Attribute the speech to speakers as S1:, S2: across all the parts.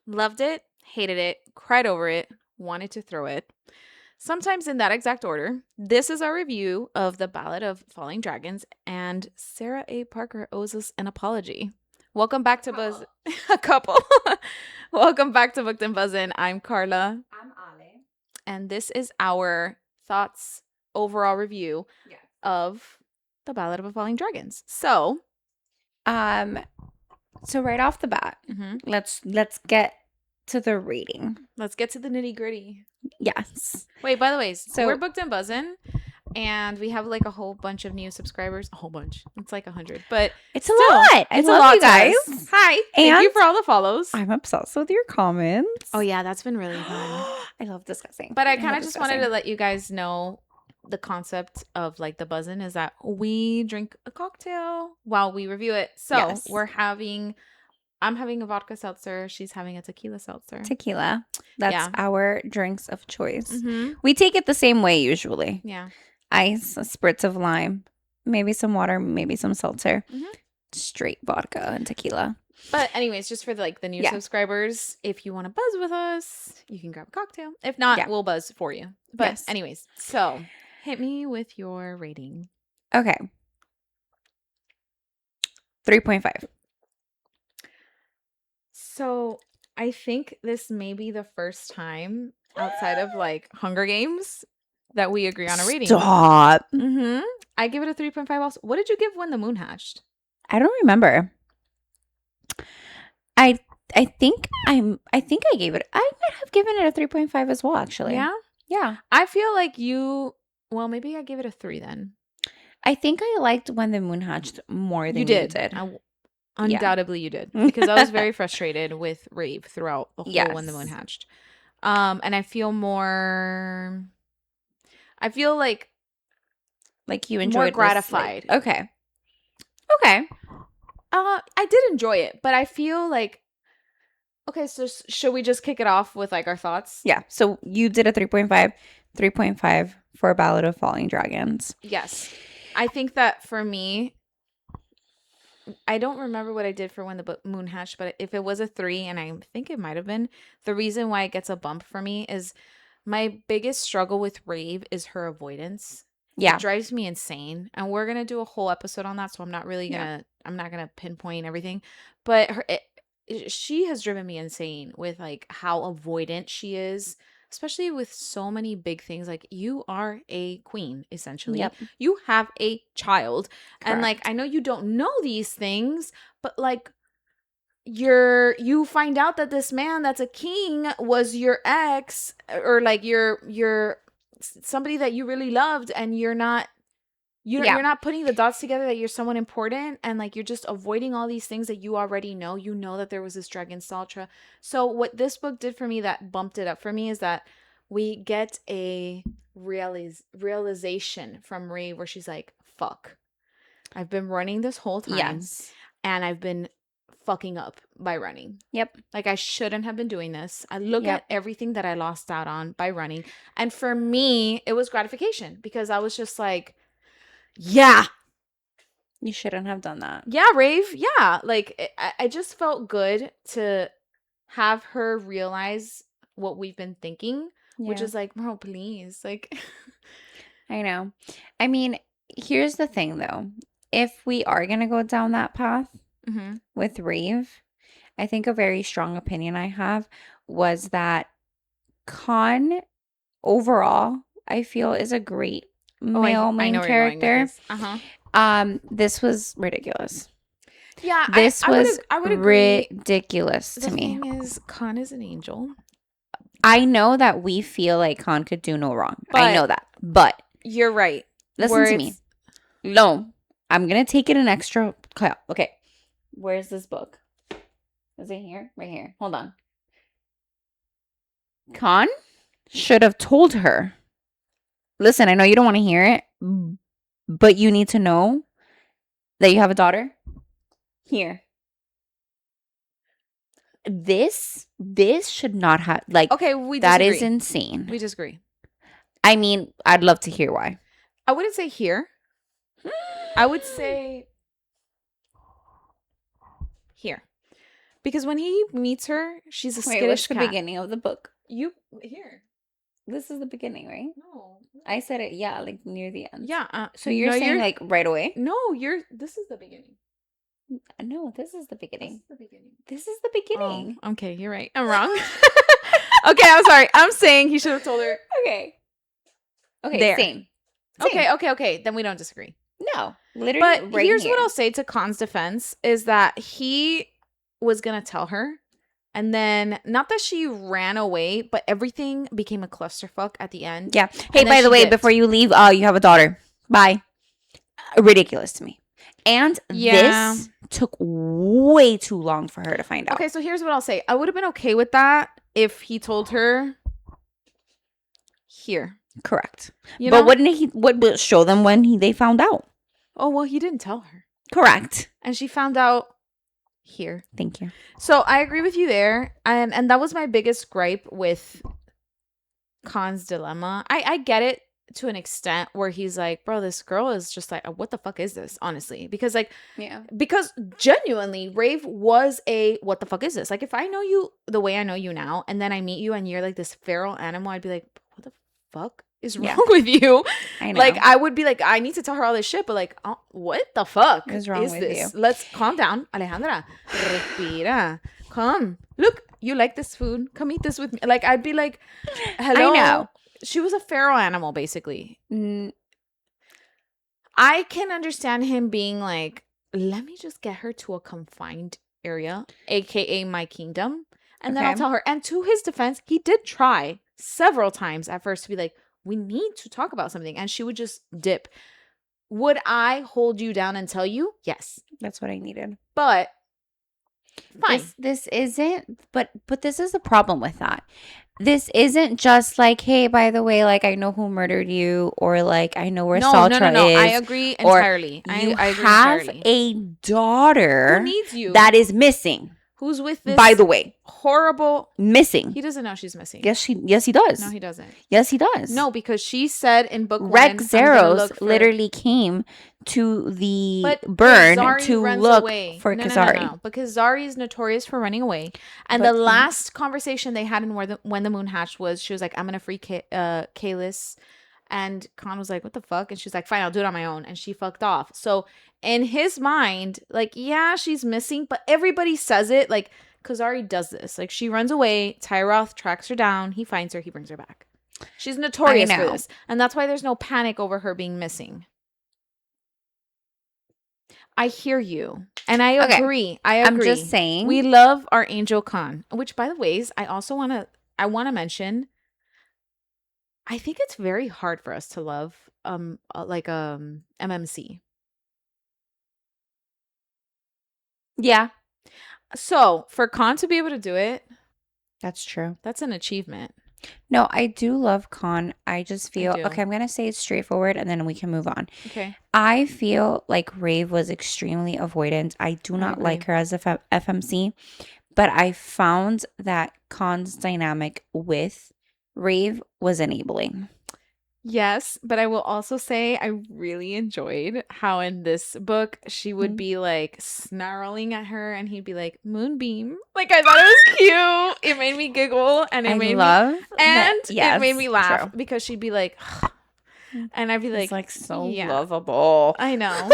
S1: Loved it, hated it, cried over it, wanted to throw it. Sometimes in that exact order. This is our review of the Ballad of Falling Dragons, and Sarah A. Parker owes us an apology. Welcome back to Buzz. A couple. Welcome back to Booked and Buzzin'. I'm Carla.
S2: I'm Ale.
S1: And this is our thoughts overall review of the Ballad of Falling Dragons. So
S2: right off the bat, let's get to the rating.
S1: Let's get to the nitty gritty.
S2: Yes.
S1: Wait, by the way, so we're Booked and Buzzin', and we have like a whole bunch of new subscribers. A whole bunch. It's like 100, but
S2: it's a lot.
S1: It's
S2: a
S1: lot,
S2: lot, you guys.
S1: Hi, thank you for all the follows.
S2: I'm obsessed with your comments.
S1: Oh yeah, that's been really fun.
S2: I love discussing.
S1: But I kind of just wanted to let you guys know the concept of like the buzzin' is that we drink a cocktail while we review it. So I'm having a vodka seltzer. She's having a tequila seltzer.
S2: Tequila. That's our drinks of choice.
S1: Mm-hmm.
S2: We take it the same way usually.
S1: Yeah.
S2: Ice, a spritz of lime, maybe some water, maybe some seltzer.
S1: Mm-hmm.
S2: Straight vodka and tequila.
S1: But anyways, just for the new subscribers, if you want to buzz with us, you can grab a cocktail. If not, we'll buzz for you. But anyways, so hit me with your rating.
S2: Okay. 3.5.
S1: So I think this may be the first time outside of like Hunger Games that we agree on a rating.
S2: Stop.
S1: Mm-hmm. I give it a 3.5 also. What did you give when the moon hatched?
S2: I don't remember. I think I gave it. I might have given it a 3.5 as well, actually.
S1: Yeah?
S2: Yeah.
S1: I feel like maybe I gave it a 3 then.
S2: I think I liked when the moon hatched more than you did.
S1: Undoubtedly you did. Because I was very frustrated with Rave throughout the whole when the moon hatched. And I feel like
S2: you enjoyed
S1: more gratified.
S2: Okay.
S1: I did enjoy it, but I feel like so should we just kick it off with like our thoughts?
S2: Yeah. So you did a 3.5 for Ballad of Falling Dragons.
S1: Yes. I think that for me, I don't remember what I did for when the moon hatched, but if it was a 3, and I think it might have been, the reason why it gets a bump for me is my biggest struggle with Rave is her avoidance.
S2: Yeah.
S1: It drives me insane. And we're going to do a whole episode on that, so I'm not really going to, I'm not going to pinpoint everything. But she has driven me insane with like how avoidant she is, especially with so many big things. Like, you are a queen, essentially.
S2: Yep.
S1: You have a child.
S2: Correct.
S1: And like, I know you don't know these things, but like, you find out that this man that's a king was your ex, or like you're somebody that you really loved, and you're not putting the dots together that you're someone important, and like you're just avoiding all these things that you already know. You know that there was this dragon Saltra. So what this book did for me that bumped it up for me is that we get a realization from Rave where she's like, fuck, I've been running this whole time, and I've been fucking up by running.
S2: Yep.
S1: Like, I shouldn't have been doing this. I look at everything that I lost out on by running, and for me it was gratification, because I was just like, yeah,
S2: you shouldn't have done that.
S1: Yeah, Rave. Yeah. Like, I just felt good to have her realize what we've been thinking, which is like, bro, please. Like,
S2: I know. I mean, here's the thing though. If we are going to go down that path with Rave, I think a very strong opinion I have was that Khan overall, I feel, is a great male main character. This was ridiculous.
S1: Yeah,
S2: this was ridiculous to me.
S1: The thing is, Khan is an angel.
S2: I know that we feel like Khan could do no wrong. I know that, but
S1: you're right.
S2: Listen to me. No, I'm gonna take it an extra. Okay, where's this book? Is it here? Right here. Hold on. Khan should have told her, listen, I know you don't want to hear it, but you need to know that you have a daughter. Here. This should not have, like,
S1: okay, we disagree.
S2: That is insane.
S1: We disagree.
S2: I mean, I'd love to hear why.
S1: I wouldn't say here. I would say here. Because when he meets her, she's a
S2: Wait,
S1: skittish
S2: what's the
S1: cat.
S2: beginning of the book?
S1: You here.
S2: This is the beginning, right?
S1: No.
S2: I said it, yeah, like near the end.
S1: Yeah.
S2: So you're saying like right away?
S1: No, this is the beginning.
S2: No, this is the beginning.
S1: This is the beginning.
S2: This is the beginning.
S1: Oh, okay, you're right. I'm wrong. Okay, I'm sorry. I'm saying he should have told her.
S2: Okay. Okay,
S1: There.
S2: same.
S1: Okay. Then we don't disagree.
S2: No, literally.
S1: But
S2: right
S1: here's
S2: here.
S1: what I'll say to Khan's defense is that he was going to tell her. And then, not that she ran away, but everything became a clusterfuck at the end.
S2: Yeah. Hey, by the way, before you leave, you have a daughter. Bye. Ridiculous to me. And this took way too long for her to find out.
S1: Okay, so here's what I'll say. I would have been okay with that if he told her here.
S2: Correct. But wouldn't he? Would show them when they found out?
S1: Oh, well, he didn't tell her.
S2: Correct.
S1: And she found out here.
S2: Thank you.
S1: So I agree with you there. And that was my biggest gripe with Khan's dilemma. I get it to an extent where he's like, bro, this girl is just like, what the fuck is this? Honestly. Because because genuinely, Rave was a, what the fuck is this? Like, if I know you the way I know you now, and then I meet you and you're like this feral animal, I'd be like, what the fuck is wrong with you?
S2: I know.
S1: Like, I would be like, I need to tell her all this shit, but like, what the fuck
S2: is wrong with
S1: this?
S2: you?
S1: Let's calm down. Alejandra, respira. Come. Look, you like this food? Come eat this with me. Like, I'd be like, hello.
S2: I know.
S1: She was a feral animal, basically. I can understand him being like, let me just get her to a confined area, aka my kingdom, and then I'll tell her. And to his defense, he did try several times at first to be like, we need to talk about something. And she would just dip. Would I hold you down and tell you? Yes.
S2: That's what I needed.
S1: But fine.
S2: This isn't, but this is the problem with that. This isn't just like, hey, by the way, like, I know who murdered you, or like, I know where Saltra is.
S1: I agree entirely. I agree
S2: have a daughter
S1: who needs you
S2: that is missing.
S1: Who's with this?
S2: By the way,
S1: horrible
S2: missing.
S1: He doesn't know she's missing.
S2: Yes, he does.
S1: No, he doesn't.
S2: Yes, he does.
S1: No, because she said in book 1,
S2: Rex Zeros literally came to the burn to look for Kazari.
S1: No. But Kazari is notorious for running away. And the last conversation they had in When the Moon Hatched was, she was like, I'm going to free Kalis. And Khan was like, what the fuck? And she's like, fine, I'll do it on my own. And she fucked off. So in his mind, like, yeah, she's missing. But everybody says it. Like, Kazari does this. Like, she runs away. Tyroth tracks her down. He finds her. He brings her back. She's notorious for this. And that's why there's no panic over her being missing. I hear you. And I agree. I agree.
S2: I'm just saying.
S1: We love our Angel Khan. Which, by the way, I also want to mention, I think it's very hard for us to love MMC.
S2: Yeah.
S1: So, for Khan to be able to do it,
S2: that's true.
S1: That's an achievement.
S2: No, I do love Khan. I just feel, okay, I'm going to say it straightforward and then we can move on.
S1: Okay.
S2: I feel like Rave was extremely avoidant. I do not like her as a FMC, but I found that Khan's dynamic with Rave was enabling.
S1: Yes, but I will also say I really enjoyed how in this book she would be like snarling at her and he'd be like, Moonbeam. Like, I thought it was cute. It made me giggle and it made me laugh because she'd be like, and I'd be like,
S2: it's like so lovable.
S1: I know.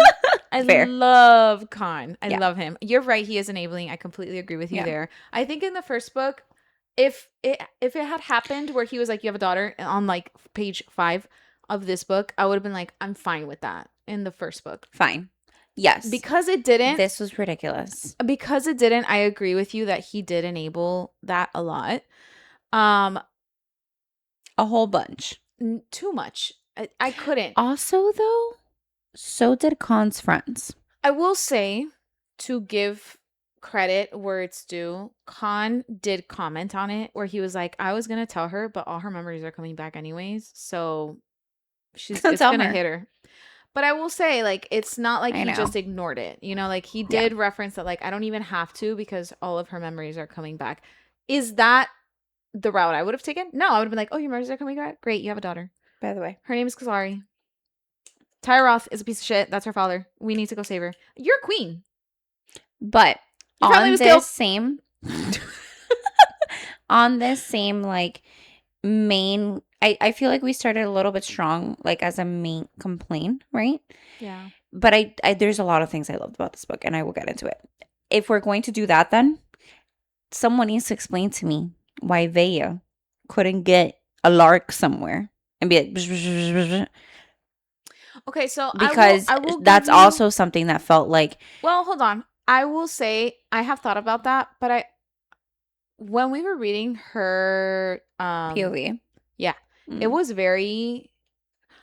S1: I love Khan. I love him. You're right. He is enabling. I completely agree with you there. I think in the first book, if it had happened where he was like, you have a daughter on like page 5 of this book, I would have been like, I'm fine with that in the first book.
S2: Fine. Yes.
S1: Because it didn't.
S2: This was ridiculous.
S1: Because it didn't, I agree with you that he did enable that a lot.
S2: A whole bunch.
S1: Too much. I couldn't.
S2: Also, though, so did Khan's friends.
S1: I will say, to give credit where it's due, Khan did comment on it where he was like, I was gonna tell her, but all her memories are coming back anyways, so it's gonna hit her. But I will say, like, it's not like he just ignored it, you know, like he did reference that, like, I don't even have to because all of her memories are coming back. Is that the route I would have taken? No, I would have been like, oh, your memories are coming back, great, you have a daughter,
S2: by the way,
S1: her name is Kazari. Tyroth is a piece of shit, that's her father, we need to go save her, you're queen.
S2: But
S1: Your family
S2: on
S1: was
S2: this
S1: killed.
S2: same on this same like main, I feel like we started a little bit strong, like as a main complaint, right?
S1: Yeah.
S2: But I there's a lot of things I loved about this book, and I will get into it. If we're going to do that, then someone needs to explain to me why Vaya couldn't get a lark somewhere and be like, "Bzz, bzz, bzz, bzz, bzz,"
S1: Okay, so
S2: because
S1: I will give
S2: that's
S1: you.
S2: also something that felt like,
S1: Well, hold on. I will say I have thought about that, but I when we were reading her
S2: POV.
S1: yeah, it
S2: Mm,
S1: was very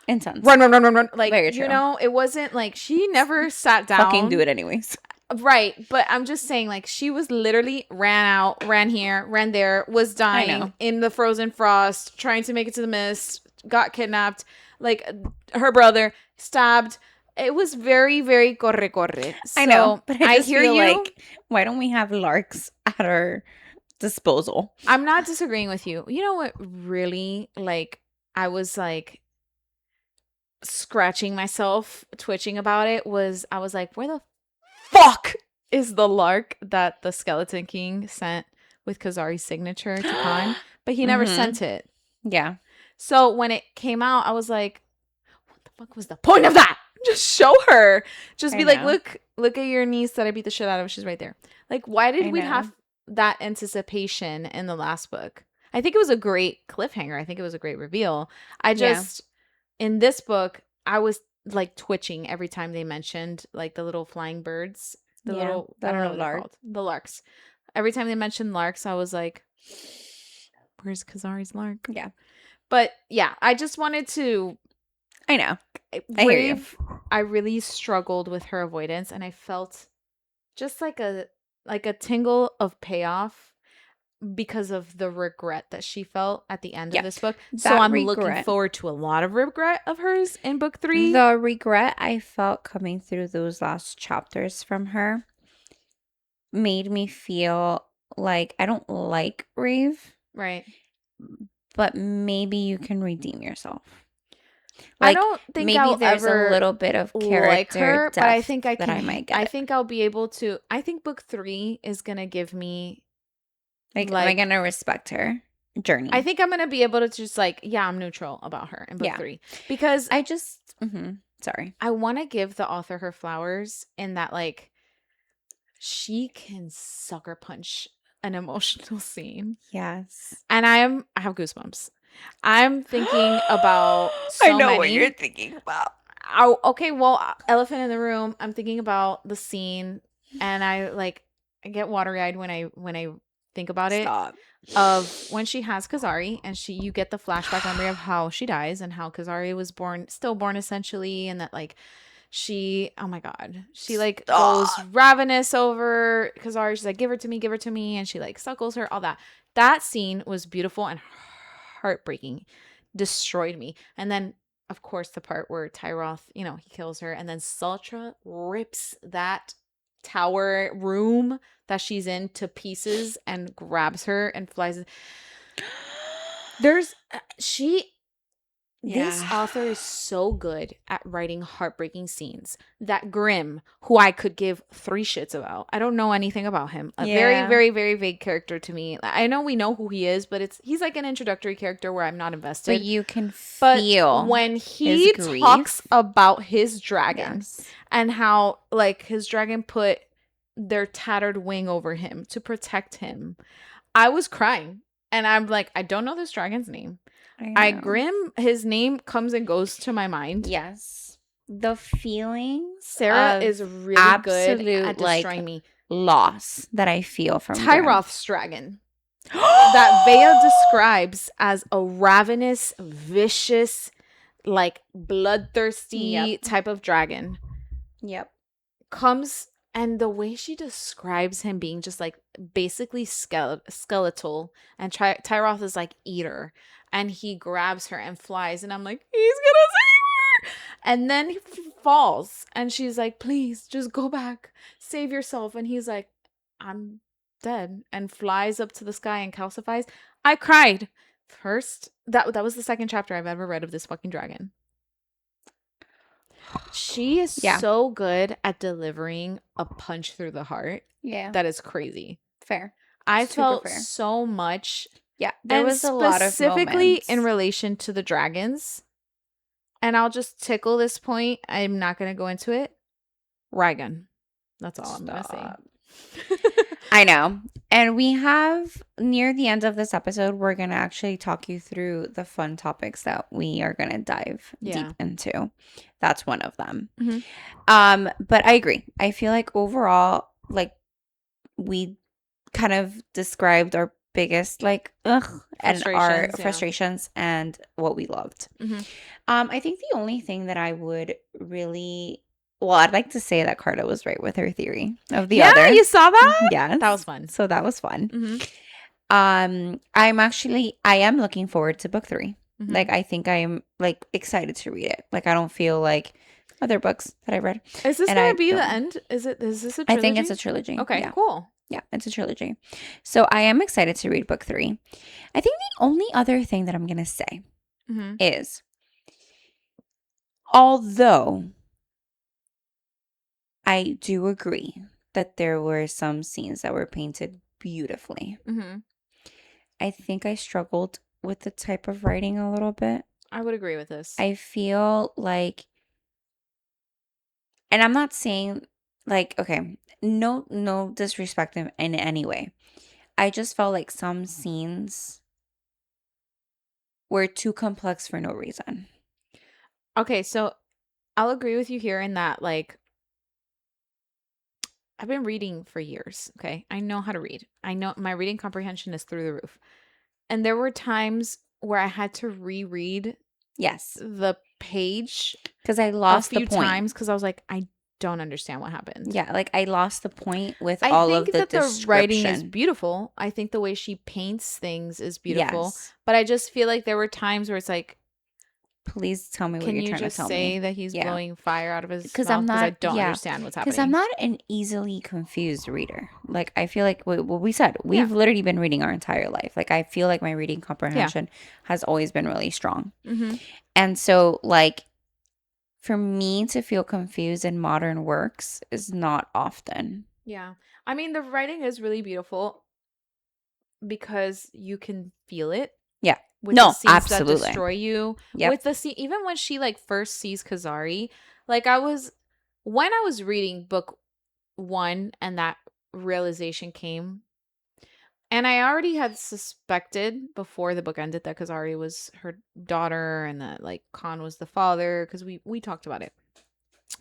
S2: intense.
S1: run. Like,
S2: Very true.
S1: it wasn't like she never sat
S2: Fucking do
S1: down.
S2: it anyways.
S1: Right, but I'm just saying, like, she was literally ran out, ran here, ran there, was
S2: I
S1: dying
S2: know.
S1: in the frozen frost, trying to make it to the mist, got kidnapped, like, her brother stabbed. It was very, very corre.
S2: I know,
S1: So
S2: but I
S1: I
S2: just
S1: hear
S2: feel
S1: you.
S2: like, why don't we have larks at our disposal?
S1: I'm not disagreeing with you. You know what really, like, I was like scratching myself, twitching about it was I was like, where the fuck is the lark that the Skeleton King sent with Kazari's signature to Khan? But he never
S2: Mm-hmm.
S1: sent it.
S2: Yeah.
S1: So when it came out, I was like, what the fuck was the point of that? Just show her. Just
S2: I
S1: be like,
S2: know.
S1: look at your niece that I beat the shit out of. She's right there. Like, why
S2: I
S1: did we
S2: know.
S1: have that anticipation in the last book? I think it was a great cliffhanger. I think it was a great reveal. I
S2: Yeah.
S1: just in this book, I was like twitching every time they mentioned like the little flying birds, the
S2: Yeah.
S1: little
S2: The
S1: I don't know
S2: little
S1: what they're
S2: lark.
S1: called, the larks. Every time they mentioned larks, I was like, "Where's Kazari's lark?"
S2: Yeah.
S1: But yeah, I just wanted to
S2: I know. I hear you.
S1: Rave. I really struggled with her avoidance, and I felt just like a tingle of payoff because of the regret that she felt at the end of
S2: Yeah.
S1: this book. So
S2: That
S1: I'm looking
S2: regret.
S1: forward to a lot of regret of hers in book 3.
S2: The regret I felt coming through those last chapters from her made me feel like I don't like Rave,
S1: Right.
S2: but maybe you can redeem yourself.
S1: I
S2: Like
S1: don't think
S2: maybe
S1: I'll
S2: there's a
S1: ever
S2: little bit of
S1: like
S2: character
S1: her, but I
S2: depth
S1: think I
S2: that
S1: can
S2: I might
S1: I
S2: get.
S1: think I'll be able to. I think book 3 is going to give me
S2: Like, am I
S1: like
S2: gonna respect her
S1: I
S2: journey?
S1: think I'm going to be able to just like yeah, I'm neutral about her in book
S2: Yeah.
S1: 3 because
S2: I just sorry.
S1: I want to give the author her flowers in that like she can sucker punch an emotional scene.
S2: Yes.
S1: And I have goosebumps. I'm thinking about
S2: I
S1: so
S2: know what you're
S1: many.
S2: thinking about.
S1: Oh, okay, well, elephant in the room. I'm thinking about the scene, and I get watery eyed when I think about it.
S2: Stop.
S1: Of when she has Kazari, and you get the flashback memory of how she dies and how Kazari was stillborn essentially, and that like oh my god, she like goes
S2: Stop.
S1: ravenous over Kazari. She's like, give her to me, and she like suckles her. All that. That scene was beautiful and heartbreaking, destroyed me. And then of course, the part where Tyroth, he kills her, and then Sultra rips that tower room that she's in to pieces and grabs her and flies. There's she This
S2: Yeah.
S1: author is so good at writing heartbreaking scenes that Grimm, who I could give 3 shits about, I don't know anything about him. A very,
S2: Yeah.
S1: very, very vague character to me. I know we know who he is, but he's like an introductory character where I'm not
S2: But
S1: invested.
S2: you can
S1: But
S2: feel
S1: when
S2: his
S1: he talks
S2: grief.
S1: about his dragon
S2: Yes.
S1: and how like his dragon put their tattered wing over him to protect him, I was crying. And I'm like, I don't know this dragon's name.
S2: I know.
S1: Grimm, his name comes and goes to my mind.
S2: Yes. The feelings
S1: Sarah
S2: of
S1: is really good
S2: absolute
S1: at destroying me.
S2: loss that I feel from Grimm.
S1: Tyroth's dragon that Vea describes as a ravenous, vicious, like bloodthirsty type of dragon
S2: Yep.
S1: comes, and the way she describes him being just like basically skeletal, and Tyroth is like eater, and he grabs her and flies, and I'm like, he's gonna save her, and then he falls, and she's like, please just go back, save yourself, and he's like, I'm dead, and flies up to the sky and calcifies. I cried. First, that was the second chapter I've ever read of this fucking dragon. She is
S2: Yeah.
S1: so good at delivering a punch through the heart.
S2: Yeah.
S1: That is crazy.
S2: Fair.
S1: I
S2: Super
S1: felt
S2: fair.
S1: so much.
S2: Yeah. There
S1: And
S2: was a lot of
S1: specifically in
S2: moments.
S1: relation to the dragons. And I'll just tickle this point. I'm not going to go into it. Raigun. That's all I'm going to say.
S2: I know. And we have, near the end of this episode, we're going to actually talk you through the fun topics that we are going to dive deep into. That's one of them. But I agree. I feel like overall, like, we kind of described our biggest, like, and our frustrations and what we loved. I think the only thing that I would really... Well, I'd like to say that Carta was right with her theory of the other.
S1: Yeah, you saw that?
S2: Yes.
S1: That was fun.
S2: So that was fun. I am looking forward to book 3. Like, I think I'm, like, excited to read it. Like, I don't feel like other books that I read.
S1: Is this going to be the end? Is this a trilogy?
S2: I think it's a trilogy.
S1: Okay, cool.
S2: Yeah, it's a trilogy. So I am excited to read book 3. I think the only other thing that I'm going to say is, although I do agree that there were some scenes that were painted beautifully, I think I struggled with the type of writing a little bit.
S1: I would agree with this.
S2: I feel like, and I'm not saying, like, okay, no disrespect in any way. I just felt like some scenes were too complex for no reason.
S1: Okay, so I'll agree with you here in that, like, I've been reading for years, okay? I know how to read. I know my reading comprehension is through the roof. And there were times where I had to reread the page
S2: because I lost
S1: a few
S2: the point.
S1: times because I was like, I don't understand what happened.
S2: Yeah, like I lost the point with all of the description. I think that the writing
S1: is beautiful. I think the way she paints things is beautiful.
S2: Yes.
S1: But I just feel like there were times where it's like,
S2: please tell me what you're trying to tell me.
S1: Can you just say that he's blowing fire out of his mouth? Because I don't understand what's happening.
S2: Because I'm not an easily confused reader. Like, I feel like what we said, we've literally been reading our entire life. Like, I feel like my reading comprehension has always been really strong. And so, like, for me to feel confused in modern works is not often.
S1: Yeah. I mean, the writing is really beautiful because you can feel it.
S2: Yeah.
S1: With the scenes that destroy you. With the scene, even when she like first sees Kazari, like when I was reading book 1 and that realization came, and I already had suspected before the book ended that Kazari was her daughter and that like Khan was the father, because we talked about it.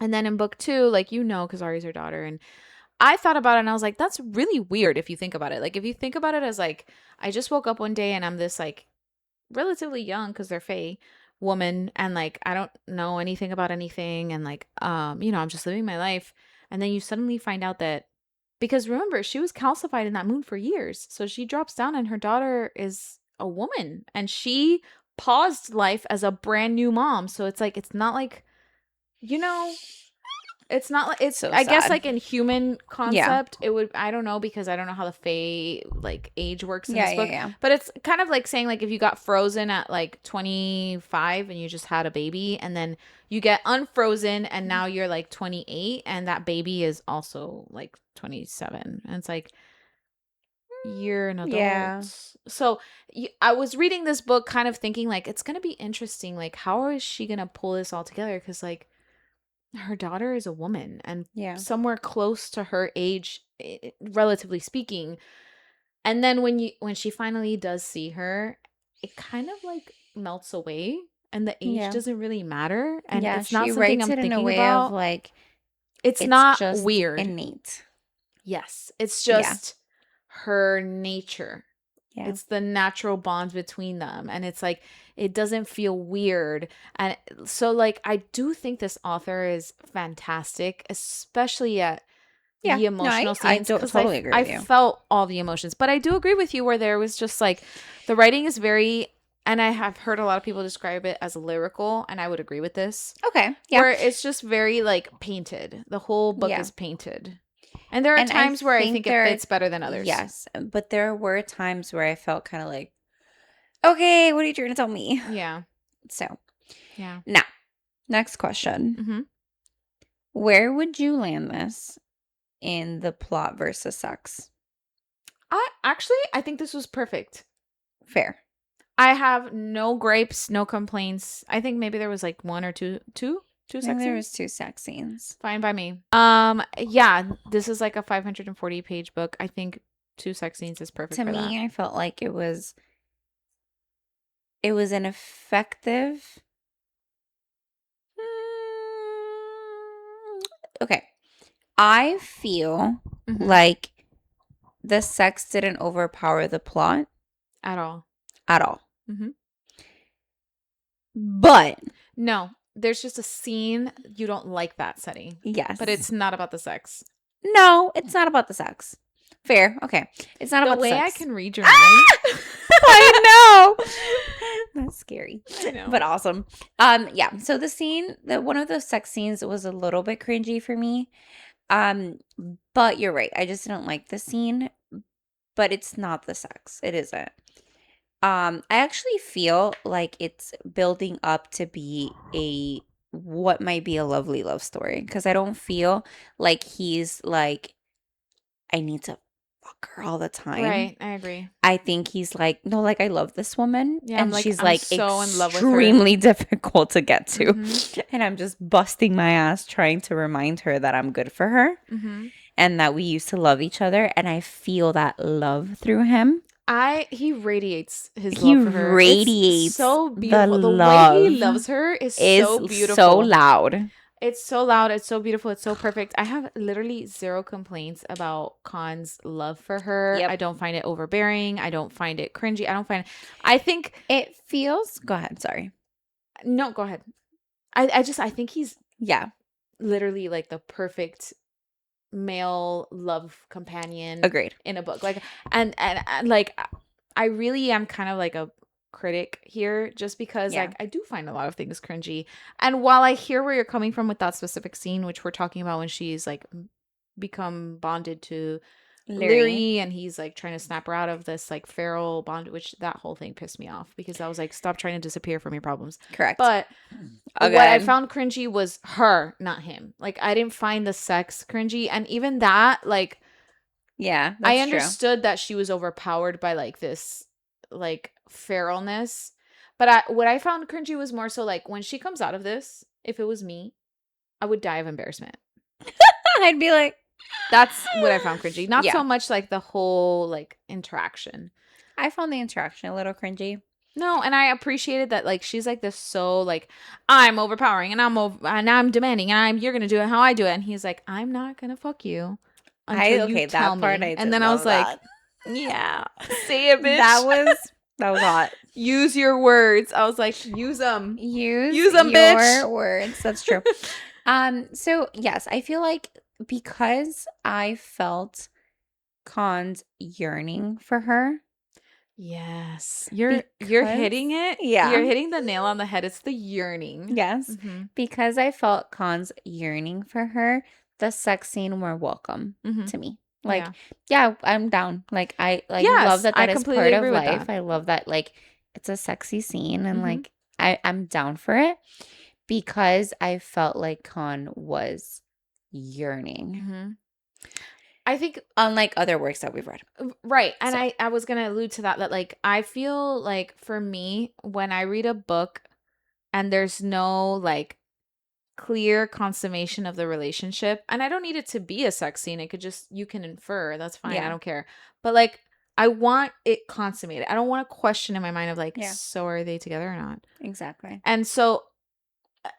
S1: And then in book 2, like, Kazari's her daughter, and I thought about it and I was like, that's really weird if you think about it. Like, if you think about it as like, I just woke up one day and I'm this like relatively young, because they're Fae, woman, and like I don't know anything about anything, and like I'm just living my life, and then you suddenly find out that, because remember, she was calcified in that moon for years, so she drops down and her daughter is a woman, and she paused life as a brand new mom. So it's like, it's not like, it's not like, it's so I guess like in human concept, it would, I don't know, because I don't know how the Fae like age works in this book. But it's kind of like saying, like, if you got frozen at like 25 and you just had a baby, and then you get unfrozen and now you're like 28 and that baby is also like 27, and it's like, you're an adult. So I was reading this book kind of thinking like, it's gonna be interesting, like, how is she gonna pull this all together, because like her daughter is a woman and somewhere close to her age, relatively speaking. And then when she finally does see her, it kind of like melts away, and the age doesn't really matter. And it's not something I'm thinking in a way about. Of like, it's not just weird, innate. Yes, it's just her nature. Yeah. It's the natural bond between them. And it's like, it doesn't feel weird. And so like, I do think this author is fantastic, especially at the emotional scenes. I totally agree with you. I felt all the emotions. But I do agree with you where there was just like, the writing is very, and I have heard a lot of people describe it as lyrical, and I would agree with this. Okay. Yeah. Where it's just very like painted. The whole book is painted. And there are times where I think it fits better than others.
S2: Yes, but there were times where I felt kind of like, okay, what are you trying to tell me?
S1: Yeah.
S2: So, yeah. Now, next question. Where would you land this in the plot versus sex?
S1: I think this was perfect.
S2: Fair.
S1: I have no gripes, no complaints. I think maybe there was like one or two
S2: I
S1: sex
S2: think there
S1: scenes.
S2: was 2 sex scenes.
S1: Fine by me. Yeah, this is like a 540 page book. I think 2 sex scenes is perfect
S2: To
S1: for
S2: me,
S1: that.
S2: I felt like it was an effective. Okay. I feel like the sex didn't overpower the plot
S1: At all.
S2: at all.
S1: Mm-hmm.
S2: But
S1: No, there's just a scene you don't like that setting.
S2: yes.
S1: But it's not about the sex.
S2: No, it's not about the sex. Fair. Okay. It's not about the
S1: way
S2: sex.
S1: I can read your mind.
S2: I know. That's scary.
S1: I know.
S2: But awesome. Yeah. So the scene, one of those sex scenes was a little bit cringy for me. But you're right. I just didn't like the scene. But it's not the sex. It isn't. I actually feel like it's building up to be what might be a lovely love story, because I don't feel like he's like, I need to fuck her all the time.
S1: Right, I agree.
S2: I think he's like, no, like, I love this woman.
S1: Yeah,
S2: and she's
S1: I'm
S2: like
S1: so in love with her.
S2: extremely difficult to get to. And I'm just busting my ass trying to remind her that I'm good for her and that we used to love each other. And I feel that love through him.
S1: He radiates his love for her.
S2: He radiates
S1: it's so beautiful.
S2: the
S1: way he loves her is so beautiful.
S2: So loud.
S1: It's so loud. It's so beautiful. It's so perfect. I have literally 0 complaints about Khan's love for her. Yep. I don't find it overbearing. I don't find it cringy. I think
S2: it feels. Go ahead. Sorry.
S1: No, go ahead. I think he's literally like the perfect male love companion.
S2: Agreed.
S1: In a book. Like and like I really am kind of like a critic here, just because like I do find a lot of things cringy. And while I hear where you're coming from with that specific scene, which we're talking about when she's like become bonded to Leary and he's like trying to snap her out of this like feral bond, which that whole thing pissed me off because I was like, stop trying to disappear from your problems.
S2: Correct.
S1: But what I found cringy was her, not him. Like I didn't find the sex cringy, and even that, like,
S2: yeah,
S1: I understood that she was overpowered by like this like feralness, but what I found cringy was more so like when she comes out of this, if it was me, I would die of embarrassment.
S2: I'd be like,
S1: that's what I found cringy. Not so much like the whole like interaction.
S2: I found the interaction a little cringy.
S1: No, and I appreciated that like she's like this, so like I'm overpowering and I'm demanding and you're gonna do it how I do it, and he's like, I'm not gonna fuck you until you tell me. And then I was like, yeah, say it, bitch.
S2: That was hot.
S1: Use your words. I was like, use them.
S2: Use
S1: them, bitch.
S2: Your words. That's true. So yes, I feel like because I felt Khan's yearning for her.
S1: Yes. You're hitting it.
S2: Yeah.
S1: You're hitting the nail on the head. It's the yearning.
S2: Yes. Because I felt Khan's yearning for her, the sex scene were welcome to me. Like, yeah, I'm down. Like, I love that is part of life. I love that, like, it's a sexy scene, and like I'm down for it because I felt like Khan was yearning. I think unlike other works that we've read.
S1: Right. And I was going to allude to that like I feel like for me, when I read a book and there's no like clear consummation of the relationship, and I don't need it to be a sex scene, it could just, you can infer, that's fine, I don't care, but like I want it consummated. I don't want a question in my mind of like, so are they together or not?
S2: Exactly.
S1: And so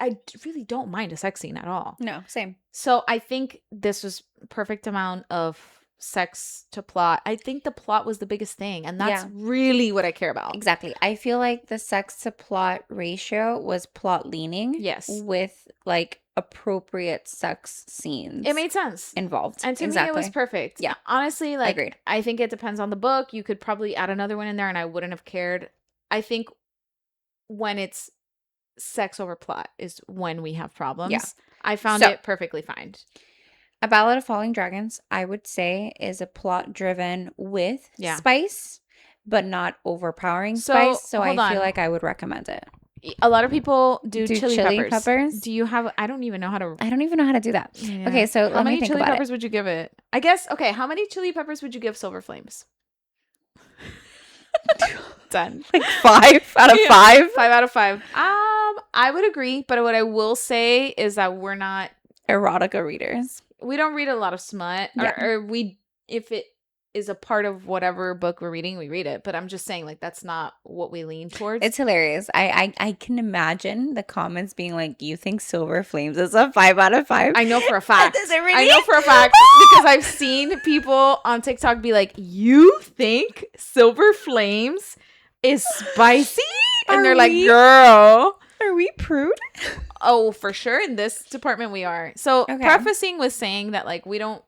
S1: I really don't mind a sex scene at all.
S2: No, same.
S1: So I think this was perfect amount of sex to plot. I think the plot was the biggest thing, and that's really what I care about.
S2: Exactly. I feel like the sex to plot ratio was plot leaning. Yes. With like appropriate sex scenes.
S1: It made sense.
S2: Involved.
S1: And to me it was perfect. Yeah. Honestly, like
S2: agreed.
S1: I think it depends on the book. You could probably add another one in there and I wouldn't have cared. I think when it's sex over plot is when we have problems. Yeah. I found it perfectly fine.
S2: A Ballad of Falling Dragons, I would say, is a plot driven with spice, but not overpowering spice. So I feel like I would recommend it.
S1: A lot of people do
S2: chili
S1: chili
S2: peppers.
S1: Do you have? I don't even know how to
S2: do that. Yeah. Okay, so
S1: how many chili peppers would you give it? I guess. Okay, how many chili peppers would you give Silver Flames? 10.
S2: Like 5 out of 5.
S1: 5 out of 5. I would agree, but what I will say is that we're not
S2: erotica readers.
S1: We don't read a lot of smut, or we, if it is a part of whatever book we're reading, we read it. But I'm just saying, like, that's not what we lean towards.
S2: It's hilarious. I can imagine the comments being like, "You think Silver Flames is a 5 out of 5?"
S1: I know for a fact.
S2: Does it really?
S1: I know for a fact because I've seen people on TikTok be like, "You think Silver Flames is spicy?" And they're like, "Girl,
S2: are we prude?"
S1: Oh, for sure. In this department, we are. So prefacing with saying that, like, we don't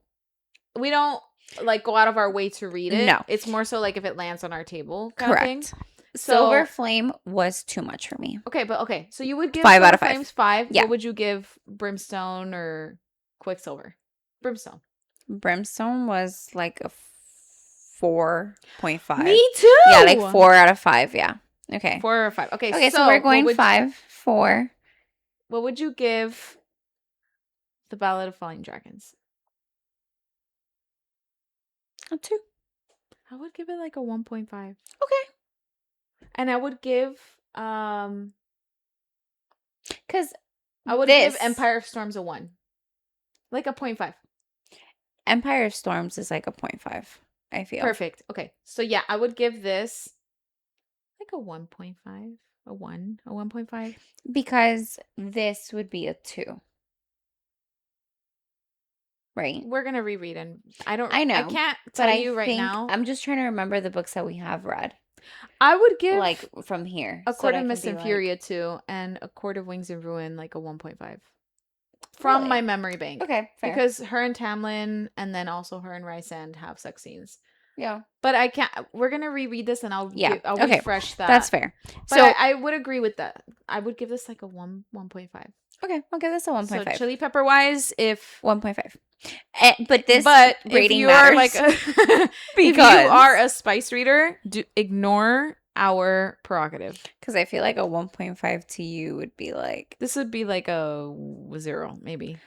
S1: like go out of our way to read it.
S2: No,
S1: it's more so like if it lands on our table.
S2: Correct. So, Silver Flame was too much for me.
S1: Okay. So you would give
S2: 5 out of 5.
S1: Flames 5.
S2: Yeah.
S1: What would you give Brimstone or Quicksilver?
S2: Brimstone was like a 4.5.
S1: Me too.
S2: Yeah, like 4 out of 5. Yeah. Okay.
S1: 4 or 5. Okay.
S2: So we're going 5, 4.
S1: What would you give the Ballad of Falling Dragons?
S2: A 2.
S1: I would give it like a 1.5.
S2: Okay.
S1: And I would give
S2: because
S1: I would give Empire of Storms a 1. Like a 0.5.
S2: Empire of Storms is like a 0.5, I feel.
S1: Perfect. Okay. So yeah, I would give this like a 1.5. A 1.5.
S2: Because this would be a 2. Right.
S1: We're going to reread, and I know. I can't
S2: tell
S1: you right now.
S2: I'm just trying to remember the books that we have read.
S1: I would give,
S2: like, from here.
S1: A Court of Mist and Furia 2 and A Court of Wings and Ruin like a 1.5. From my memory bank.
S2: Okay, fair.
S1: Because her and Tamlin and then also her and Rysand have sex scenes.
S2: Yeah.
S1: But I can't. We're going to reread this and I'll refresh that.
S2: That's fair.
S1: But so I would agree with that. I would give this like a 1.5.
S2: Okay, I'll give this a 1.5.
S1: So chili pepper wise, if
S2: 1.5. But rating
S1: if you
S2: matters.
S1: Are like because if you are a spice reader, ignore our prerogative.
S2: Because I feel like a 1.5 to you would be like,
S1: this would be like a 0, maybe,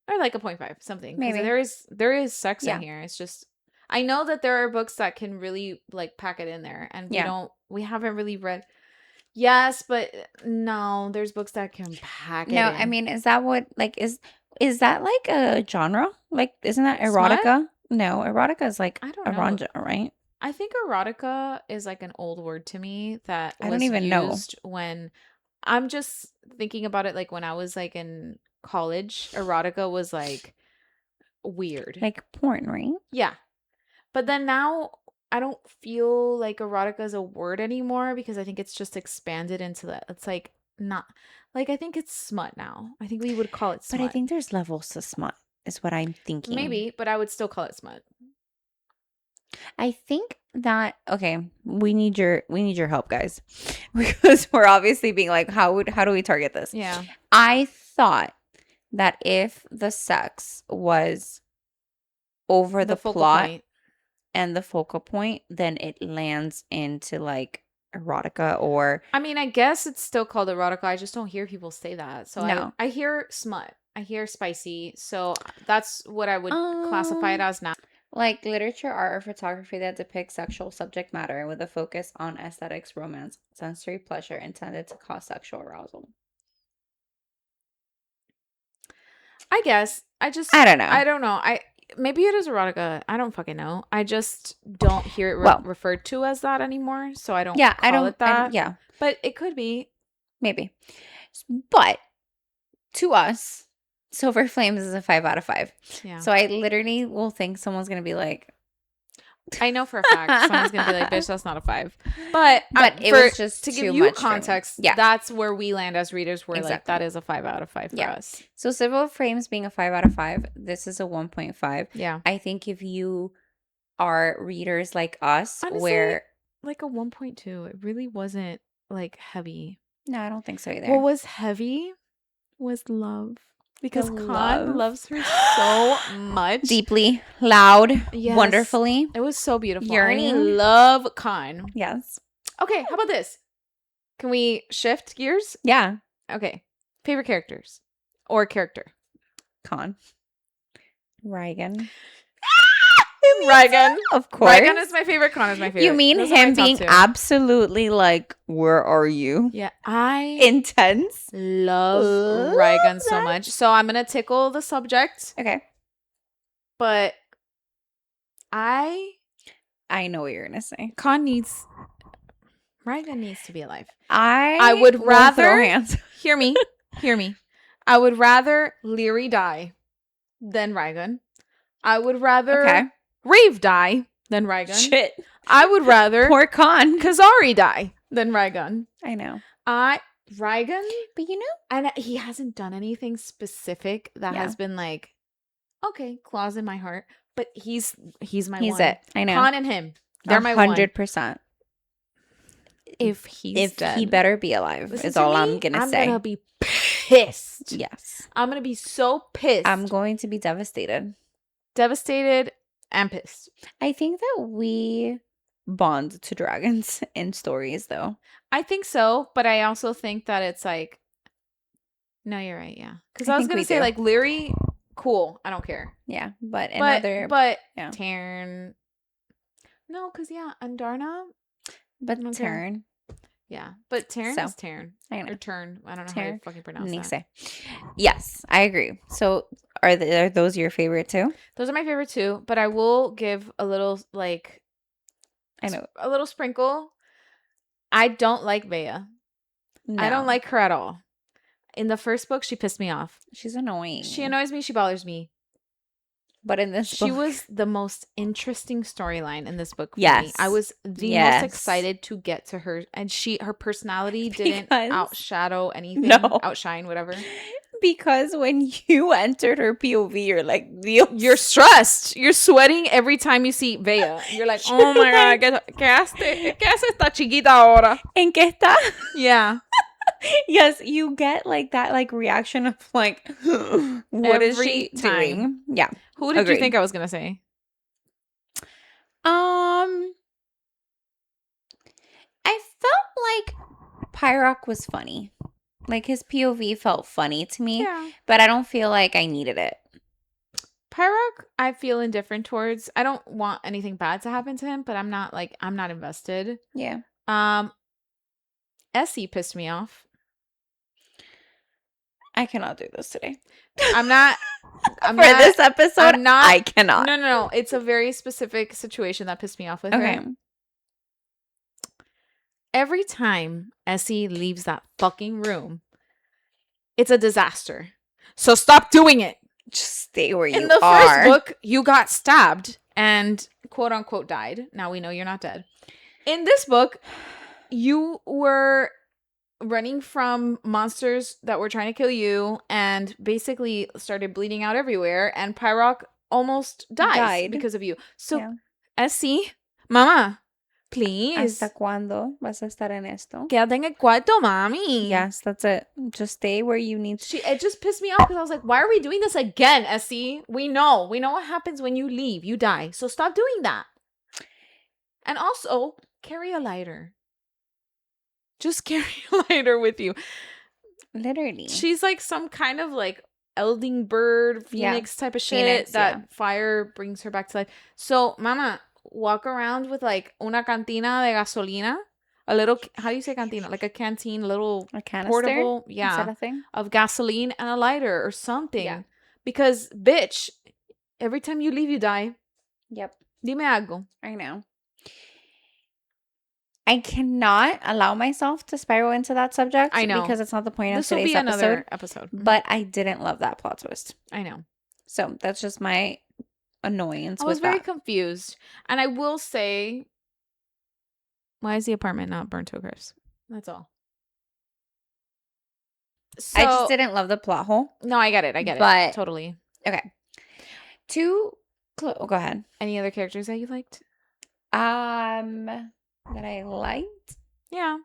S1: or like a 0.5, something.
S2: Maybe
S1: there is sex in here. It's just I know that there are books that can really like pack it in there, and we haven't really read. Yes, but no, there's books that can pack it in.
S2: I mean, is that what, like, is that like a genre? Like, isn't that erotica? Smut? No, erotica is like,
S1: I don't know.
S2: Right?
S1: I think erotica is like an old word to me that
S2: I don't even know.
S1: When I'm just thinking about it, like when I was like in college, erotica was like weird.
S2: Like porn, right?
S1: Yeah. But then now I don't feel like erotica is a word anymore because I think it's just expanded into that. It's like not like I think it's smut now. I think we would call it smut.
S2: But I think there's levels to smut is what I'm thinking.
S1: Maybe, but I would still call it smut.
S2: I think that we need your help, guys. Because we're obviously being like, how do we target this?
S1: Yeah.
S2: I thought that if the sex was over the plot point and the focal point, then it lands into like erotica or
S1: I mean, I guess it's still called erotica. I just don't hear people say that. So no. I hear smut. I hear spicy. So that's what I would classify it as now.
S2: Like literature, art, or photography that depicts sexual subject matter with a focus on aesthetics, romance, sensory pleasure intended to cause sexual arousal.
S1: I guess. I don't know. I don't know. Maybe it is erotica. I don't fucking know. I just don't hear it referred to as that anymore. So I don't call it that. But it could be.
S2: Maybe. But to us, Silver Flames is a 5 out of 5. Yeah. So I literally will think someone's going to be like.
S1: I know for a fact someone's going to be like, bitch, that's not a 5. But
S2: it was just
S1: to
S2: too
S1: give you
S2: much
S1: context, that's where we land as readers. We're like, that is a 5 out of 5 for us.
S2: So Silver Flames being a 5 out of 5, this is a 1.5.
S1: Yeah.
S2: I think if you are readers like us,
S1: honestly,
S2: where
S1: like a 1.2, it really wasn't like heavy.
S2: No, I don't think so either.
S1: What was heavy was love. Because Khan loves her so much.
S2: Deeply, loud, wonderfully.
S1: It was so beautiful.
S2: Yearning.
S1: I love Khan.
S2: Yes.
S1: Okay, how about this? Can we shift gears?
S2: Yeah.
S1: Okay. Favorite characters or character?
S2: Con. Raigan.
S1: Raigan.
S2: Of course.
S1: Raigan is my favorite. Con is my favorite.
S2: You mean
S1: Those are my
S2: him
S1: top
S2: being
S1: two.
S2: absolutely like, where are you?
S1: Yeah, I
S2: Intense.
S1: love Raigan so much. So I'm gonna tickle the subject.
S2: Okay.
S1: But I
S2: know what you're gonna say.
S1: Raigan needs to be alive.
S2: I
S1: would rather
S2: throw hands.
S1: hear me. I would rather Leary die than Raigan. I would rather Rave die than Raigan.
S2: Shit.
S1: I would rather
S2: poor Con
S1: Kazari die than Raigan.
S2: I know.
S1: Raigan,
S2: but you know,
S1: and he hasn't done anything specific that has been like, okay, claws in my heart. But he's my
S2: he's
S1: one.
S2: it. I know.
S1: Con and him, they're my 100%. If he
S2: better be alive, is all I'm gonna say.
S1: I'm gonna be pissed.
S2: Yes,
S1: I'm gonna be so pissed.
S2: I'm going to be devastated
S1: and pissed.
S2: I think that we bond to dragons in stories, though.
S1: I think so, but I also think that it's like, no, you're right, yeah. Because I was gonna say like Leary, cool, I don't care.
S2: Yeah, but
S1: yeah. Tarn, no, because Andarna,
S2: but Tarn.
S1: Yeah, but Tarn is Tarn.
S2: I know.
S1: Or Turn. I don't know how you fucking pronounce that.
S2: Yes, I agree. So are those your favorite too?
S1: Those are my favorite too, but I will give a little like,
S2: I know,
S1: a little sprinkle. I don't like Bea. No. I don't like her at all. In the first book, she pissed me off.
S2: She's annoying.
S1: She annoys me. She bothers me.
S2: But in this book,
S1: she was the most interesting storyline in this book for
S2: me.
S1: I was the most excited to get to her, and her personality didn't outshadow anything, outshine, whatever.
S2: Because when you entered her POV, you're like,
S1: you're stressed. You're sweating every time you see Bea. You're like, oh my god, ¿qué hace esta chiquita ahora?
S2: ¿En qué está?
S1: Yeah.
S2: Yes, you get like that like reaction of like, what is she doing? Yeah.
S1: Who did you think I was gonna say?
S2: I felt like Pyrock was funny. Like his POV felt funny to me, but I don't feel like I needed it.
S1: Pyrock, I feel indifferent towards. I don't want anything bad to happen to him, but I'm not invested.
S2: Yeah.
S1: Essie pissed me off.
S2: I cannot do this today.
S1: I'm not.
S2: This episode, I cannot.
S1: No. It's a very specific situation that pissed me off with her. Every time Essie leaves that fucking room, it's a disaster. So stop doing it.
S2: Just stay where you are.
S1: In the first book, you got stabbed and quote unquote died. Now we know you're not dead. In this book, you were running from monsters that were trying to kill you and basically started bleeding out everywhere, and Pyrock almost died because of you. So Essie, mama, please.
S2: ¿Hasta cuándo vas a estar en esto?
S1: Quédate en el cuarto, mami.
S2: Yes, that's it. Just stay where you need to.
S1: It just pissed me off because I was like, why are we doing this again, Essie? We know what happens when you leave. You die. So stop doing that. And also, carry a lighter. Just carry a lighter with you.
S2: Literally.
S1: She's like some kind of like elding bird, phoenix type of shit that fire brings her back to life. So, mama, walk around with like una cantina de gasolina. A little, how do you say cantina? Like a canteen, a
S2: canister?
S1: Portable,
S2: Is that a thing?
S1: of gasoline and a lighter or something. Yeah. Because, bitch, every time you leave, you die.
S2: Yep.
S1: Dime algo.
S2: I know. I cannot allow myself to spiral into that subject.
S1: I know.
S2: Because it's not the point of
S1: this today's episode. This will be another episode.
S2: But I didn't love that plot twist.
S1: I know.
S2: So that's just my annoyance with that.
S1: I was very confused. And I will say, why is the apartment not burnt to a crisp? That's all. So,
S2: I just didn't love the plot hole.
S1: No, I get it. But, totally.
S2: Okay. Go ahead.
S1: Any other characters that you liked?
S2: That I liked?
S1: Yeah.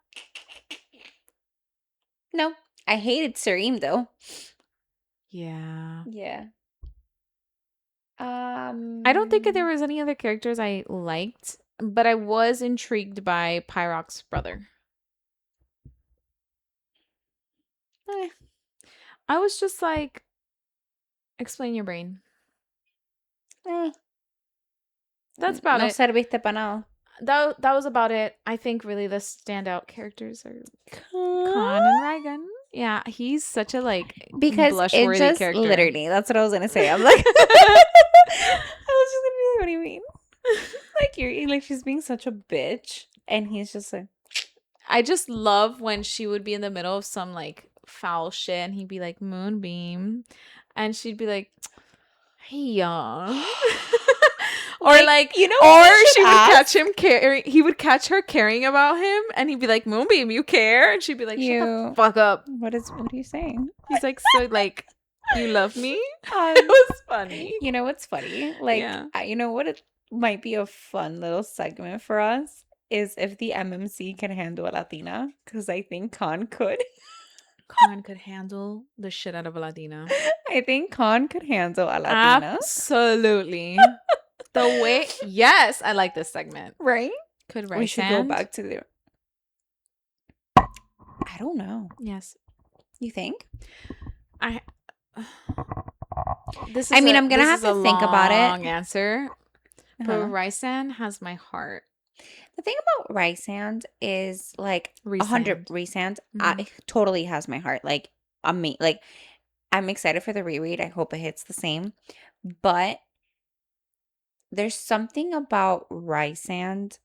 S2: No. I hated Sareem, though.
S1: Yeah.
S2: Yeah.
S1: I don't think that there was any other characters I liked, but I was intrigued by Pyrock's brother. I was just like, explain your brain. That's about
S2: No
S1: it.
S2: serviste para nada.
S1: That was about it. I think really the standout characters are Khan and Reagan. Yeah, he's such a like
S2: Because it
S1: blush-worthy
S2: just
S1: character.
S2: literally, that's what I was gonna say. I'm like, I was just gonna be like, what do you mean? Like you're like she's being such a bitch, and he's just like,
S1: I just love when she would be in the middle of some like foul shit, and he'd be like Moonbeam, and she'd be like, "Hey, young." Or like,
S2: you know,
S1: or she would catch him caring. He would catch her caring about him, and he'd be like, "Moonbeam, you care?" And she'd be like, "Shut the fuck up."
S2: What are you saying?
S1: He's like, "So like, you love me?" It was funny.
S2: You know what's funny? Like,
S1: Yeah.
S2: you know what? It might be a fun little segment for us is if the MMC can handle a Latina, because I think Khan could.
S1: Khan could handle the shit out of a Latina.
S2: I think Khan could handle a Latina.
S1: Absolutely. The way, yes, I like this segment.
S2: Right?
S1: Could
S2: we should go back to the. I don't know.
S1: Yes.
S2: You think?
S1: This is
S2: I'm gonna have to think about it.
S1: Long answer. But Rysand has my heart.
S2: The thing about Rysand is like 100 Rysand totally has my heart. Like like I'm excited for the reread. I hope it hits the same. But there's something about Rysand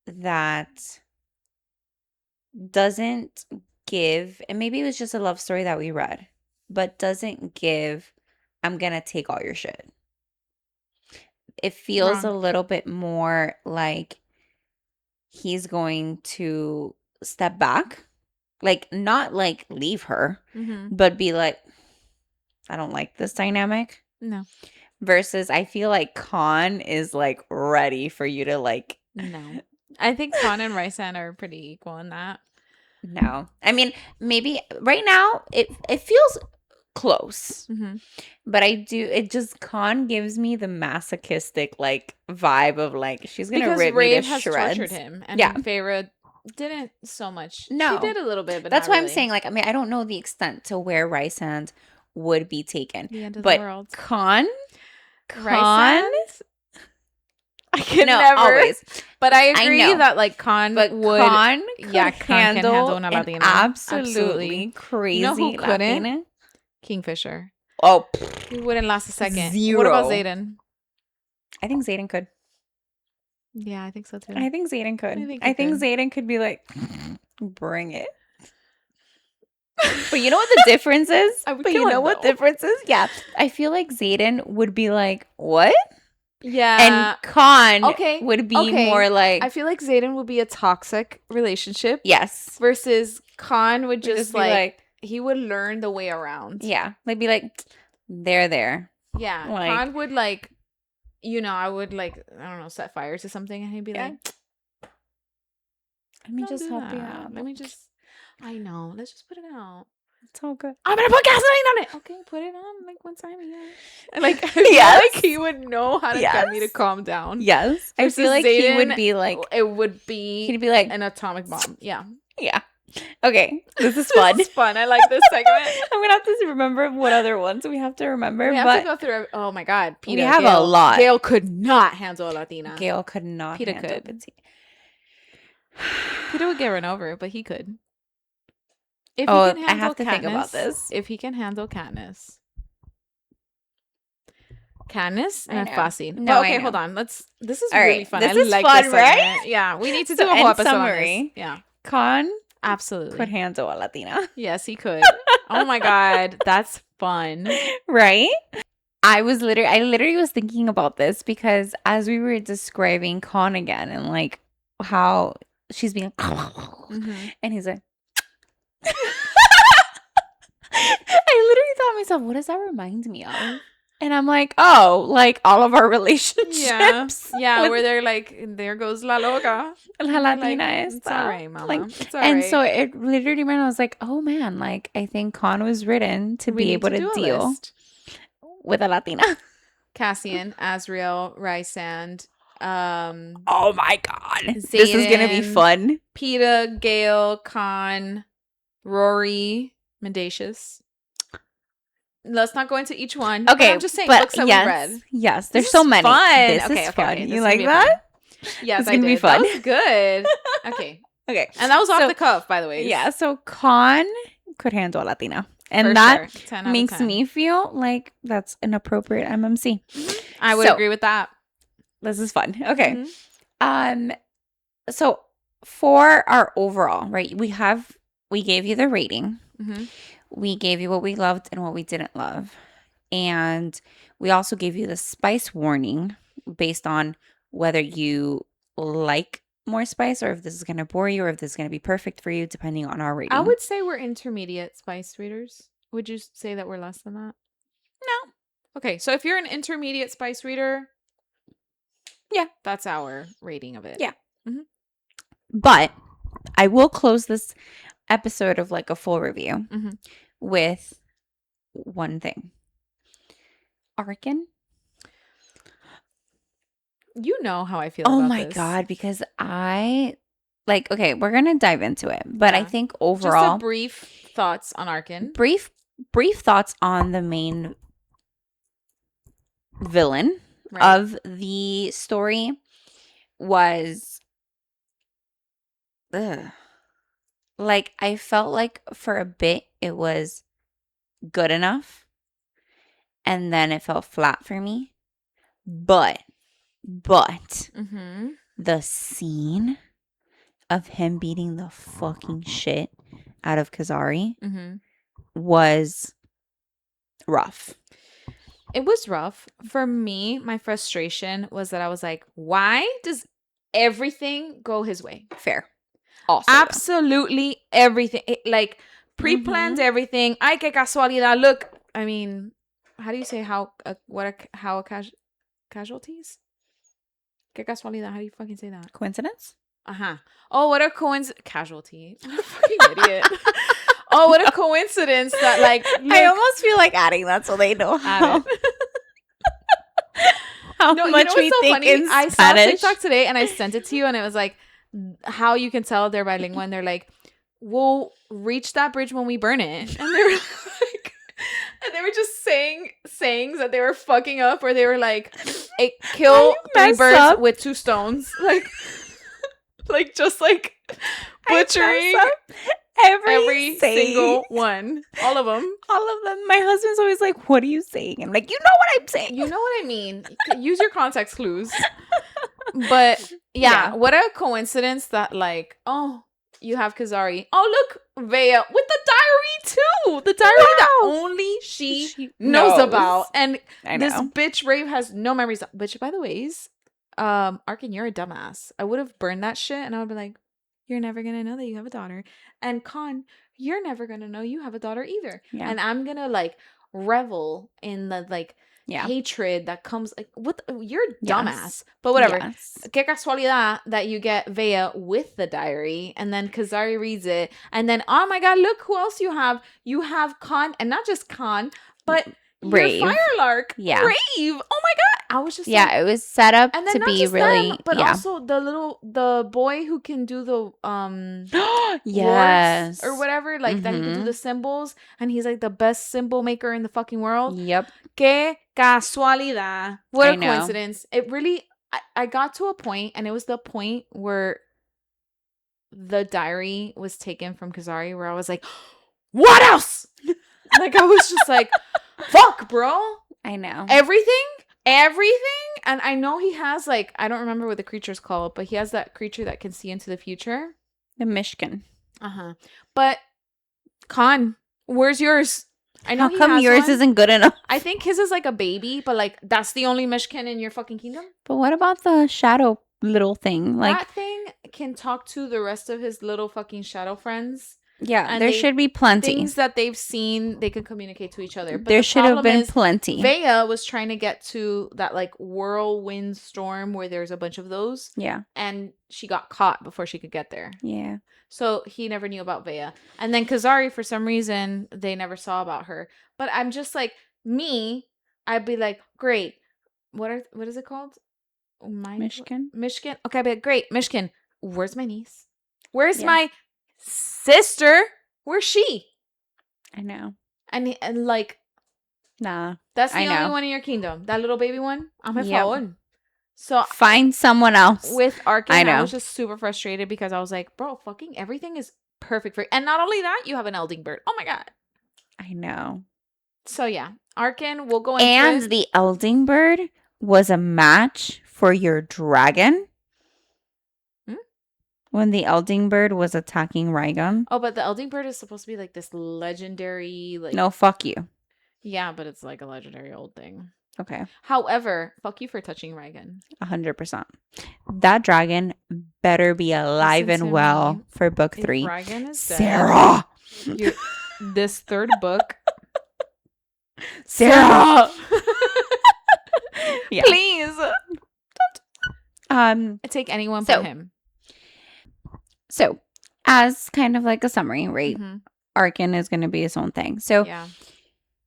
S2: that doesn't give, and maybe it was just a love story that we read, but doesn't give, I'm gonna take all your shit. It feels a little bit more like he's going to step back, like not like leave her, but be like, I don't like this dynamic.
S1: No.
S2: Versus I feel like Khan is like ready for you to like.
S1: No. I think Khan and Rysand are pretty equal in that.
S2: No. I mean, maybe right now it feels close. But it just Khan gives me the masochistic like vibe of like she's gonna rip me to shreds.
S1: Tortured him, and Feyre didn't so much.
S2: No,
S1: she did a little bit, but
S2: that's
S1: why
S2: I'm saying. Like, I mean, I don't know the extent to where Rysand would be taken,
S1: the end of
S2: but
S1: the world.
S2: Khan,
S1: I can never.
S2: Always.
S1: But I agree that like Khan would.
S2: Khan
S1: Khan can handle
S2: an
S1: Latina.
S2: Absolutely crazy.
S1: You know who couldn't?
S2: Latina?
S1: Kingfisher.
S2: Oh,
S1: he wouldn't last a second.
S2: 0.
S1: What about Xaden?
S2: I think Xaden could.
S1: Yeah, I think so too.
S2: I think Xaden could. I think Xaden could be like, bring it. But you know what the difference is? But you know what difference is? Yeah. I feel like Xaden would be like, what?
S1: Yeah.
S2: And Khan would be more like.
S1: I feel like Xaden would be a toxic relationship.
S2: Yes.
S1: Versus Khan would just like he would learn the way around.
S2: Yeah. Like be like, they're there.
S1: Yeah. Like, Khan would like, I would like, I don't know, set fire to something and he'd be like, let me just help you out. I know. Let's just put it out.
S2: It's all good.
S1: I'm gonna put gasoline on it. Okay, put it on like one time. Yeah. Like, like he would know how to get me to calm down.
S2: Yes. I feel like Xaden, he would be like.
S1: It would be.
S2: He'd be like
S1: an atomic bomb. Yeah.
S2: Yeah. Okay. This is fun.
S1: This is fun. I like this segment.
S2: I'm gonna have to remember what other ones we have to remember.
S1: We have to go through. Oh my God.
S2: Peeta, we have a lot.
S1: Gail could not handle a Latina.
S2: Gail could not.
S1: Peeta could. Peeta would get run over, but he could. If he can handle
S2: I have to
S1: Katniss,
S2: think about this.
S1: If he can handle Katniss and Fassi. No, okay, hold on. This is really fun.
S2: This is fun, right?
S1: Yeah, we need to do a whole episode
S2: summary.
S1: On this. Yeah,
S2: Khan
S1: absolutely
S2: could handle a Latina.
S1: Yes, he could. Oh my God, that's fun,
S2: right? I literally was thinking about this because as we were describing Khan again and like how she's being, and he's like. I literally thought to myself, what does that remind me of? And I'm like, oh, like all of our relationships.
S1: Yeah, where they're like, there goes la loca.
S2: La Latina is
S1: it's all right, mama.
S2: Like,
S1: it's all right.
S2: So it literally meant I was like, oh man, like I think Khan was written to be able to deal with a Latina.
S1: Cassian, Azriel, Rysand.
S2: Oh my God. Xaden, this is gonna be fun.
S1: Peeta, Gale, Khan, Rory, Mendacious. Let's not go into each one.
S2: Okay,
S1: but I'm just saying books that we read.
S2: Yes, there's so many.
S1: Fun.
S2: This is fun. You like that?
S1: Yes,
S2: I did. Be fun.
S1: That was good. Okay.
S2: Okay.
S1: And that was off the cuff, by the way.
S2: Yeah, so Con could handle Latina. And that makes me feel like that's an appropriate MMC.
S1: I would agree with that.
S2: This is fun. Okay. So for our overall, right, we gave you the rating. We gave you what we loved and what we didn't love. And we also gave you the spice warning based on whether you like more spice or if this is going to bore you or if this is going to be perfect for you, depending on our rating.
S1: I would say we're intermediate spice readers. Would you say that we're less than that?
S2: No.
S1: Okay, so if you're an intermediate spice reader,
S2: yeah,
S1: that's our rating of it.
S2: Yeah. But I will close this episode of like a full review with one thing. Arkin.
S1: You know how I feel about this.
S2: Oh my God, because okay, we're going to dive into it. But I think overall.
S1: Just a brief thoughts on Arkin.
S2: Brief thoughts on the main villain of the story was. Like, I felt like for a bit it was good enough. And then it fell flat for me. But the scene of him beating the fucking shit out of Kazari was rough.
S1: It was rough. For me, my frustration was that I was like, why does everything go his way?
S2: Fair. Also,
S1: absolutely everything. Like, pre-planned everything. Ay, que casualidad. Look, I mean, how do you say casualties? Que casualidad. How do you fucking say that?
S2: Coincidence?
S1: Oh, what a coincidence. Casualty. I'm a fucking idiot. Oh, what a coincidence that, like, look,
S2: I almost feel like adding that so they know how much we think funny? In Spanish.
S1: I saw TikTok today and I sent it to you and it was like, how you can tell they're bilingual and they're like, we'll reach that bridge when we burn it. And they were like, and they were just saying sayings that they were fucking up, or they were like, kill 3 birds with 2 stones. Like just like butchering every single one. All of them.
S2: My husband's always like, what are you saying? I'm like, you know what I'm saying.
S1: You know what I mean. Use your context clues. But yeah, what a coincidence that, like, oh, you have Kazari. Oh, look, Vea with the diary too. The diary that only she knows about. And this bitch Rave has no memories. Which, by the ways, Arkin, you're a dumbass. I would have burned that shit and I would be like, you're never going to know that you have a daughter. And Con, you're never going to know you have a daughter either. Yeah. And I'm going to, like, revel in the, like, hatred that comes, like, you're a dumbass. But whatever. Que casualidad that you get Vea with the diary, and then Kazari reads it, and then, oh my God, look who else you have. You have Con, and not just Con, but Rave. Your fire lark. Yeah. Rave. Oh my God. I was just
S2: like, it was set up to be really them,
S1: but also the boy who can do the
S2: yes,
S1: or whatever, like that he can do the symbols, and he's like the best symbol maker in the fucking world.
S2: Yep.
S1: Que casualidad. What a coincidence. It really, I got to a point, and it was the point where the diary was taken from Kazari, where I was like, what else? Like, I was just like, fuck, bro.
S2: I know.
S1: Everything. And I know he has, like, I don't remember what the creature's called, but he has that creature that can see into the future.
S2: The Mishkin.
S1: But Con, where's yours? I know.
S2: How come yours isn't good enough?
S1: I think his is like a baby, but, like, that's the only Mishkin in your fucking kingdom.
S2: But what about the shadow little thing? Like,
S1: that thing can talk to the rest of his little fucking shadow friends.
S2: Yeah, and there should be plenty.
S1: Things that they've seen, they can communicate to each other. But
S2: there should have been plenty.
S1: Vea was trying to get to that, like, whirlwind storm where there's a bunch of those.
S2: Yeah.
S1: And she got caught before she could get there.
S2: Yeah.
S1: So he never knew about Vea. And then Kazari, for some reason, they never saw about her. But I'm just like, I'd be like, great. What is it called?
S2: Mishkin.
S1: Okay, I'd be like, great, Mishkin. Where's my niece? Where's my sister? Where's she?
S2: I know.
S1: And like,
S2: nah,
S1: that's the
S2: I
S1: only
S2: know.
S1: one in your kingdom. That little baby one, I'm a
S2: Yep.
S1: phone. So
S2: find someone else.
S1: with Arkin,
S2: I know.
S1: I was just super frustrated because I was like, bro, fucking everything is perfect for you. And not only that, you have an Elding bird. Oh my god.
S2: I know.
S1: So yeah, Arkin, we'll go into
S2: And
S1: it.
S2: the Elding bird was a match for your dragon. When the Elding bird was attacking Rhaegon.
S1: Oh, but the Elding bird is supposed to be like this legendary, like,
S2: no, fuck you.
S1: Yeah, but it's like a legendary old thing.
S2: Okay.
S1: However, fuck you for touching Rhaegon.
S2: 100%. That dragon better be alive
S1: Listen
S2: and
S1: to
S2: well
S1: me.
S2: for book
S1: If
S2: 3.
S1: Rhaegon is
S2: Sarah!
S1: dead, this third book.
S2: Sarah!
S1: Yeah. Please. Take anyone but him.
S2: So, as kind of like a summary, right? Arkin is going to be his own thing. So,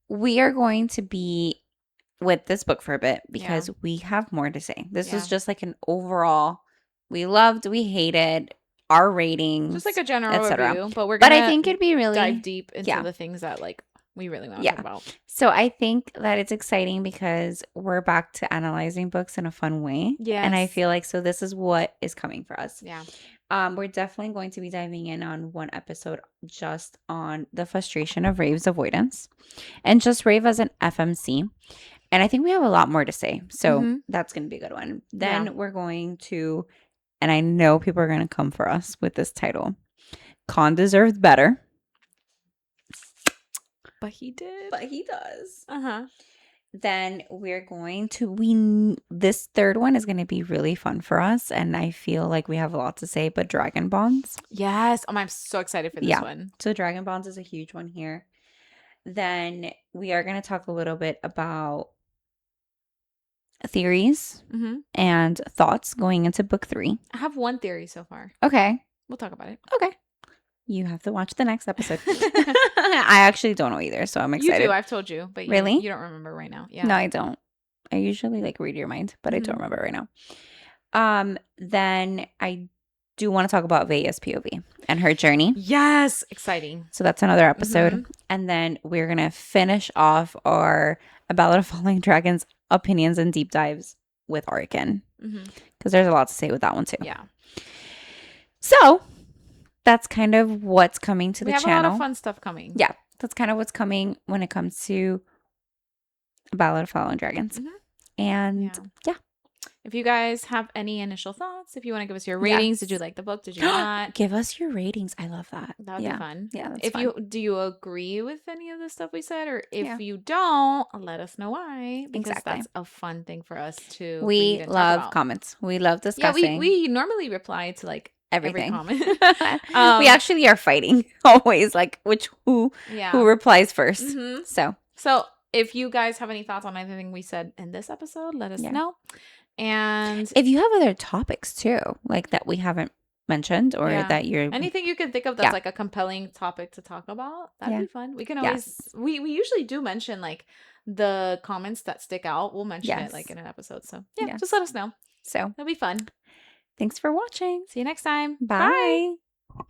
S2: we are going to be with this book for a bit because we have more to say. This was just like an overall, we loved, we hated, our ratings,
S1: just like a general review. But
S2: I think it'd be really
S1: dive deep into the things that like we really want to talk about.
S2: So I think that it's exciting because we're back to analyzing books in a fun way. Yes. And I feel like so this is what is coming for us.
S1: Yeah.
S2: We're definitely going to be diving in on one episode just on the frustration of Rave's avoidance and just Rave as an FMC. And I think we have a lot more to say. So that's going to be a good one. Then we're going to, and I know people are going to come for us with this title, Khan Deserved Better.
S1: But he did.
S2: But he does. Then we're going to, this third one is going to be really fun for us. And I feel like we have a lot to say, but Dragon Bonds.
S1: Yes. I'm so excited for this one.
S2: So Dragon Bonds is a huge one here. Then we are going to talk a little bit about theories and thoughts going into book 3.
S1: I have one theory so far.
S2: Okay.
S1: We'll talk about it.
S2: Okay. You have to watch the next episode. I actually don't know either, so I'm excited.
S1: You do. I've told you, but
S2: really?
S1: You don't remember right now. Yeah.
S2: No, I don't. I usually like read your mind, but I don't remember right now. Then I do want to talk about Veya's POV and her journey.
S1: Yes. Exciting.
S2: So that's another episode. And then we're going to finish off our A Ballad of Falling Dragons opinions and deep dives with Arkin. Because there's a lot to say with that one too.
S1: Yeah.
S2: So that's kind of what's coming to the channel. We have a lot
S1: of fun stuff coming.
S2: Yeah. That's kind of what's coming when it comes to A Ballad of Falling Dragons. And yeah.
S1: If you guys have any initial thoughts, if you want to give us your ratings, did you like the book? Did you not?
S2: Give us your ratings. I love that.
S1: That would be fun.
S2: Yeah, that's
S1: if
S2: fun.
S1: Do you agree with any of the stuff we said? Or if you don't, let us know why. Because that's a fun thing for us to
S2: We love comments. We love discussing.
S1: Yeah, we normally reply to like everything. Every
S2: comment. We actually are fighting always, like who replies first. So
S1: if you guys have any thoughts on anything we said in this episode, let us know. And
S2: if you have other topics too, like that we haven't mentioned or that you're
S1: anything you can think of that's like a compelling topic to talk about, that'd be fun. We can always we usually do mention like the comments that stick out. We'll mention it like in an episode. So just let us know.
S2: So
S1: it'll be fun.
S2: Thanks for watching.
S1: See you next time.
S2: Bye. Bye.